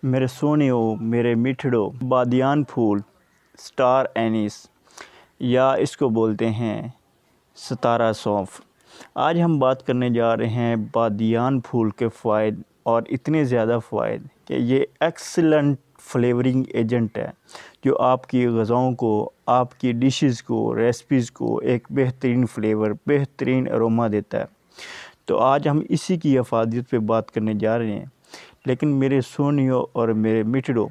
मेरे सोनियो, मेरे मिठड़ो, बादियान फूल, star Annie's या इसको बोलते हैं सितारा सौंफ। आज हम बात करने जा रहे हैं बादियान फूल के फ़ायदे, और इतने ज़्यादा फ़ायदे कि ये एक्सीलेंट फ्लेवरिंग एजेंट है जो आपकी ग़िज़ाओं को, आपकी डिशेस को, रेसिपीज़ को एक बेहतरीन फ्लेवर, बेहतरीन अरोमा देता है। तो आज हम इसी की अफादियत पे बात करने जा रहे हैं। लेकिन मेरे सोनियो और मेरे मिठड़ो,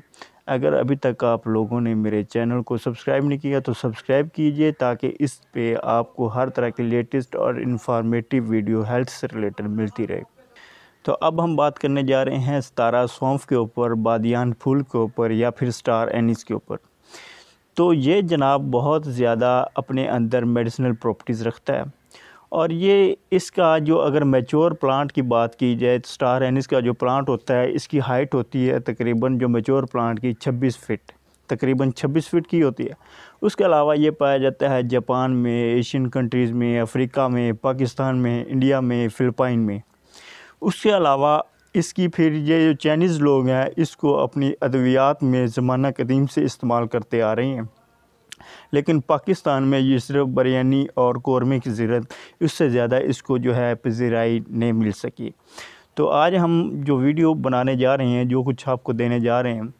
अगर अभी तक आप लोगों ने मेरे चैनल को सब्सक्राइब नहीं किया तो सब्सक्राइब कीजिए, ताकि इस पे आपको हर तरह की लेटेस्ट और इन्फॉर्मेटिव वीडियो हेल्थ से रिलेटेड मिलती रहे। तो अब हम बात करने जा रहे हैं सितारा सौंफ के ऊपर, बादियान फूल के ऊपर या फिर स्टार एनीस के ऊपर। तो ये जनाब बहुत ज़्यादा अपने अंदर मेडिसिनल प्रॉपर्टीज़ रखता है, और ये इसका जो अगर मैच्योर प्लांट की बात की जाए तो स्टार एनीस का जो प्लांट होता है, इसकी हाइट होती है तकरीबन जो मैच्योर प्लांट की 26 फीट, तकरीबन 26 फीट की होती है। उसके अलावा ये पाया जाता है जापान में, एशियन कंट्रीज़ में, अफ्रीका में, पाकिस्तान में, इंडिया में, फ़िलिपाइन में। उसके अलावा इसकी फिर ये जो चाइनीज़ लोग हैं इसको अपनी अद्वियात में ज़माना कदीम से इस्तेमाल करते आ रहे हैं, लेकिन पाकिस्तान में ये सिर्फ बिरयानी और कौरमे की ज़रूरत, उससे ज़्यादा इसको जो है पजीराई नहीं मिल सकी। तो आज हम जो वीडियो बनाने जा रहे हैं, जो कुछ आपको देने जा रहे हैं,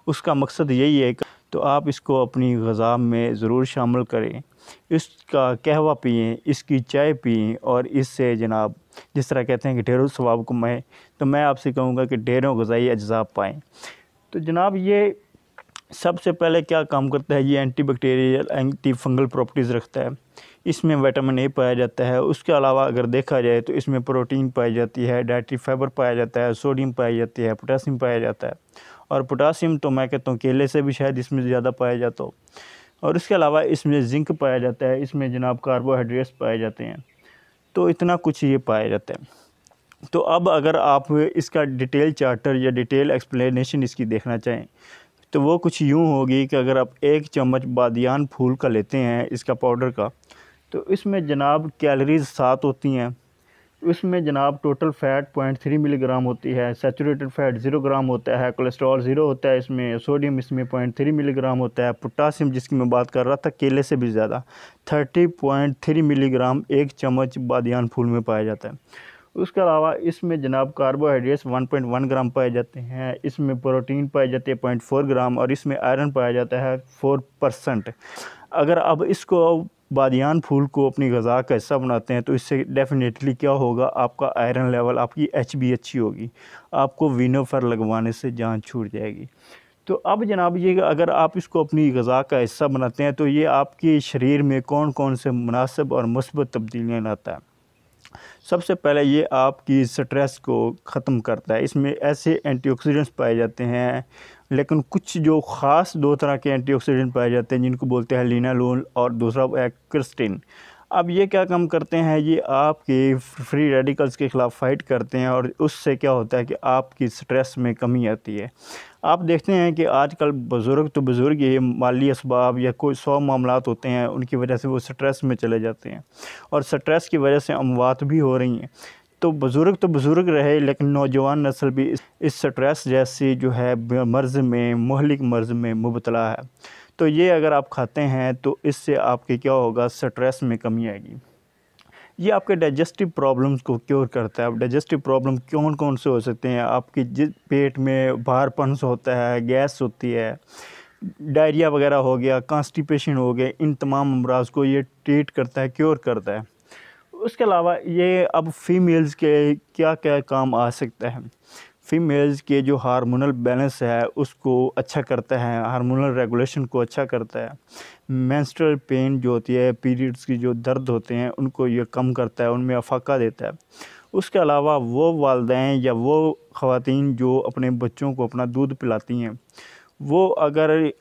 उसका मकसद यही है कि तो आप इसको अपनी ग़िज़ा में ज़रूर शामिल करें। इसका कहवा पिएँ, इसकी चाय पिएँ, और इससे जनाब जिस तरह कहते हैं कि ढेरों सवाब कमाएँ, तो मैं आपसे कहूँगा कि ढेरों ग़िज़ाई अज्जा पाएँ। तो जनाब ये सबसे पहले क्या काम करता है, ये anti bacterial, anti fungal properties रखता है। इसमें विटामिन ए पाया जाता है। उसके अलावा अगर देखा जाए तो इसमें प्रोटीन पाई जाती है, डाइटरी फाइबर पाया जाता है, सोडियम पाई जाती है, पोटासियम पाया जाता है। और पोटासियम तो मैं कहता हूँ केले से भी शायद इसमें ज़्यादा पाया जाता हो। और इसके अलावा इसमें जिंक पाया जाता है, इसमें जनाब कार्बोहाइड्रेट्स पाए जाते हैं। तो इतना कुछ ये पाया जाता है। तो अब अगर आप इसका डिटेल चार्टर या डिटेल एक्सप्लेनेशन इसकी देखना चाहें तो वो कुछ यूँ होगी कि अगर आप 1 चम्मच बादियान फूल का लेते हैं, इसका पाउडर का, तो इसमें जनाब कैलोरीज़ 7 होती हैं। उसमें जनाब टोटल फ़ैट 0.3 मिलीग्राम होती है, सैचुरेटेड फ़ैट 0 ग्राम होता है, कोलेस्ट्रॉल 0 होता है इसमें, सोडियम इसमें 0.3 मिलीग्राम होता है, पोटासियम जिसकी मैं बात कर रहा था केले से भी ज़्यादा 30.3 मिलीग्राम 1 चम्मच बादियान फूल में पाया जाता है। उसके अलावा इसमें जनाब कार्बोहाइड्रेट्स 1.1 ग्राम पाए जाते हैं, इसमें प्रोटीन पाए जाते हैं 0.4 ग्राम, और इसमें आयरन पाया जाता है 4%। अगर अब इसको बादियान फूल को अपनी ग़िज़ा का हिस्सा बनाते हैं तो इससे डेफिनेटली क्या होगा, आपका आयरन लेवल, आपकी HB अच्छी होगी, आपको विनोफर लगवाने से जान छूट जाएगी। तो अब जनाब ये अगर आप इसको अपनी ग़िज़ा का हिस्सा बनाते हैं तो ये आपके शरीर में कौन कौन से मुनासिब और मुस्बत तब्दीलियाँ लाता है। सबसे पहले ये आपकी स्ट्रेस को ख़त्म करता है। इसमें ऐसे एंटीऑक्सीडेंट्स पाए जाते हैं, लेकिन कुछ जो ख़ास 2 तरह के एंटीऑक्सीडेंट पाए जाते हैं जिनको बोलते हैं लिनालोल, और दूसरा है क्रिस्टिन। अब ये क्या काम करते हैं, ये आपके फ्री रेडिकल्स के ख़िलाफ़ फ़ाइट करते हैं, और उससे क्या होता है कि आपकी स्ट्रेस में कमी आती है। आप देखते हैं कि आजकल बुज़ुर्ग तो बुज़ुर्ग ही माली असबाब या कोई 100 मामलात होते हैं, उनकी वजह से वो स्ट्रेस में चले जाते हैं, और स्ट्रेस की वजह से अमवात भी हो रही हैं। तो बुज़ुर्ग रहे, लेकिन नौजवान नस्ल भी इस स्ट्रेस जैसी जो है मर्ज़ में, मुहलिक मर्ज़ में मुब्तला है। तो ये अगर आप खाते हैं तो इससे आपके क्या होगा, स्ट्रेस में कमी आएगी। ये आपके डाइजेस्टिव प्रॉब्लम्स को क्योर करता है। अब डाइजेस्टिव प्रॉब्लम कौन कौन से हो सकते हैं, आपकी जिस पेट में भारपन होता है, गैस होती है, डायरिया वगैरह हो गया, कॉन्स्टिपेशन हो गया, इन तमाम अमराज को ये ट्रीट करता है, क्योर करता है। उसके अलावा ये अब फीमेल्स के क्या क्या काम आ सकता है, फ़ीमेल्स के जो हार्मोनल बैलेंस है उसको अच्छा करता है, हार्मोनल रेगुलेशन को अच्छा करता है। मेंस्ट्रुअल पेन जो होती है, पीरियड्स की जो दर्द होते हैं उनको ये कम करता है, उनमें अफाका देता है। उसके अलावा वो वालिदैन या वो ख़वातीन जो अपने बच्चों को अपना दूध पिलाती हैं, वो अगर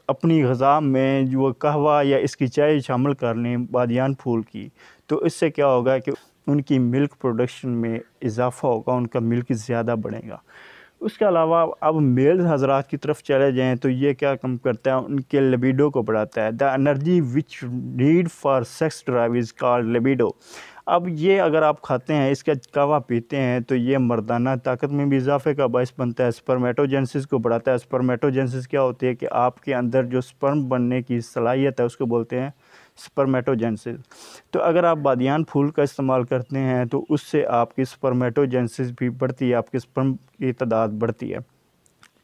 अपनी ग़िज़ा में जो कहवा या इसकी चाय शामिल कर लें बादियान फूल की, तो इससे क्या होगा कि उनकी मिल्क प्रोडक्शन में इजाफ़ा होगा, उनका मिल्क ज़्यादा बढ़ेगा। उसके अलावा अब मेल हज़रात की तरफ चले जाएँ तो ये क्या कम करता है, उनके लिबिडो को बढ़ाता है। The energy which need for sex drive is called libido. अब ये अगर आप खाते हैं, इसका कहवा पीते हैं, तो ये मर्दाना ताकत में भी इजाफे का बायस बनता है, स्पर्मेटोजेनेसिस को बढ़ाता है। स्पर्मेटोजेनेसिस क्या होती है कि आपके अंदर जो स्पर्म बनने की सलाहियत है उसको बोलते हैं स्पर्मेटोजेनेसिस। तो अगर आप बादियान फूल का इस्तेमाल करते हैं तो उससे आपकी स्पर्मेटोजेनेसिस भी बढ़ती है, आपके स्पर्म की तादाद बढ़ती है।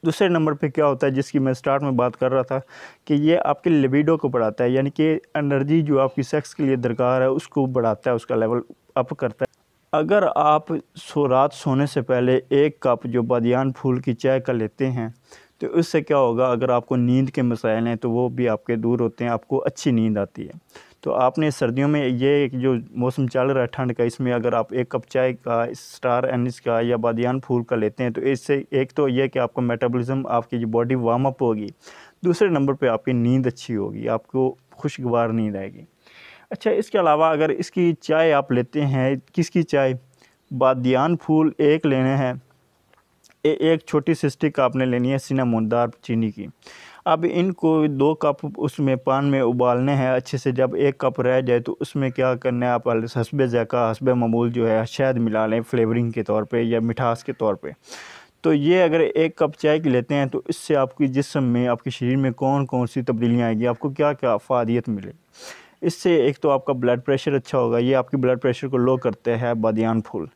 दूसरे नंबर पे क्या होता है, जिसकी मैं स्टार्ट में बात कर रहा था, कि ये आपके लिबिडो को बढ़ाता है, यानी कि एनर्जी जो आपकी सेक्स के लिए दरकार है उसको बढ़ाता है, उसका लेवल अप करता है। अगर आप रात सोने से पहले 1 कप जो बादियान फूल की चाय का लेते हैं तो उससे क्या होगा, अगर आपको नींद के मसाइल हैं तो वो भी आपके दूर होते हैं, आपको अच्छी नींद आती है। तो आपने सर्दियों में ये जो मौसम चल रहा है ठंड का, इसमें अगर आप 1 कप चाय का स्टार एनिस का या बादियान फूल का लेते हैं तो इससे एक तो ये कि आपका मेटाबॉलिज्म, आपकी जो बॉडी वार्म अप होगी, दूसरे नंबर पे आपकी नींद अच्छी होगी, आपको खुशगवार नींद आएगी। अच्छा, इसके अलावा अगर इसकी चाय आप लेते हैं, किसकी चाय, बादियान फूल एक लेने हैं, एक छोटी सी स्टिक आपने लेनी है सिनामोनदार चीनी की। अब इनको 2 कप उसमें पान में उबालने हैं अच्छे से। जब 1 कप रह जाए तो उसमें क्या करना है, आप हस्बे ज़ायक़ा, हस्बे मामूल जो है शहद मिला लें फ्लेवरिंग के तौर पे या मिठास के तौर पे। तो ये अगर 1 कप चाय की लेते हैं तो इससे आपकी जिस्म में, आपके शरीर में कौन कौन सी तब्दीलियाँ आएगी, आपको क्या क्या फ़ायदियत मिलेगी। इससे एक तो आपका ब्लड प्रेशर अच्छा होगा, ये आपकी ब्लड प्रेशर को लो करते हैं बादियान फूल।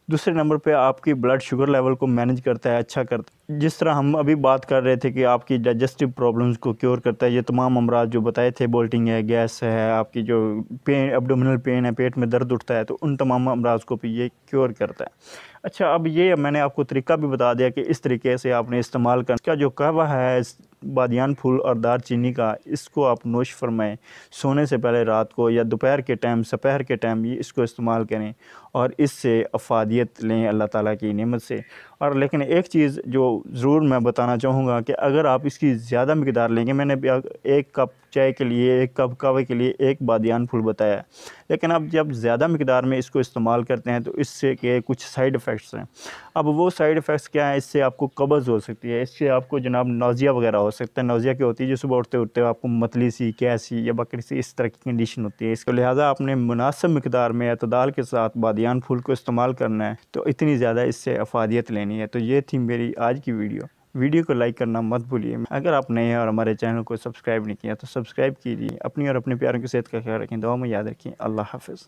दूसरे नंबर पे आपकी ब्लड शुगर लेवल को मैनेज करता है, अच्छा करता है। जिस तरह हम अभी बात कर रहे थे कि आपकी डाइजेस्टिव प्रॉब्लम्स को क्योर करता है, ये तमाम अमराज जो बताए थे, बोल्टिंग है, गैस है, आपकी जो पेन, एब्डोमिनल पेन है, पेट में दर्द उठता है, तो उन तमाम अमराज को भी ये क्योर करता है। अच्छा, अब ये मैंने आपको तरीका भी बता दिया कि इस तरीके से आपने इस्तेमाल करना। इसका जो कहवा है बादियान फूल और दारचीनी का, इसको आप नोश फरमाएं सोने से पहले रात को, या दोपहर के टाइम, सपहर के टाइम ये इसको इस्तेमाल करें और इससे अफादियत लें अल्लाह ताला की नेमत से। और लेकिन एक चीज़ जो ज़रूर मैं बताना चाहूँगा कि अगर आप इसकी ज़्यादा मकदार लेंगे, मैंने 1 कप चाय के लिए, 1 कप कहवे के लिए 1 बादियान फूल बताया, लेकिन आप जब ज़्यादा मकदार में इसको इस्तेमाल करते हैं तो इससे के कुछ साइड इफ़ेक्ट्स हैं। अब वो साइड इफ़ेक्ट्स क्या हैं, इससे आपको कब्ज़ हो सकती है, इससे आपको जनाब नाज़िया वगैरह हो सकता है। नाज़िया क्या होती है, जो सुबह उठते उठते आपको मतली सी, गैसी या बकरी सी इस तरह की कंडीशन होती है। इसको लिहाजा आपने मुनासिब मकदार में एतदाल के साथ बादियान फूल को इस्तेमाल करना है, तो इतनी ज़्यादा इससे अफादियत लेनी है। तो ये थी मेरी आज की वीडियो को लाइक करना मत भूलिए। अगर आप नए हैं और हमारे चैनल को सब्सक्राइब नहीं किया तो सब्सक्राइब कीजिए। अपनी और अपने प्यारों की सेहत का ख्याल रखें, दुआ में याद रखें। अल्लाह हाफ़िज़।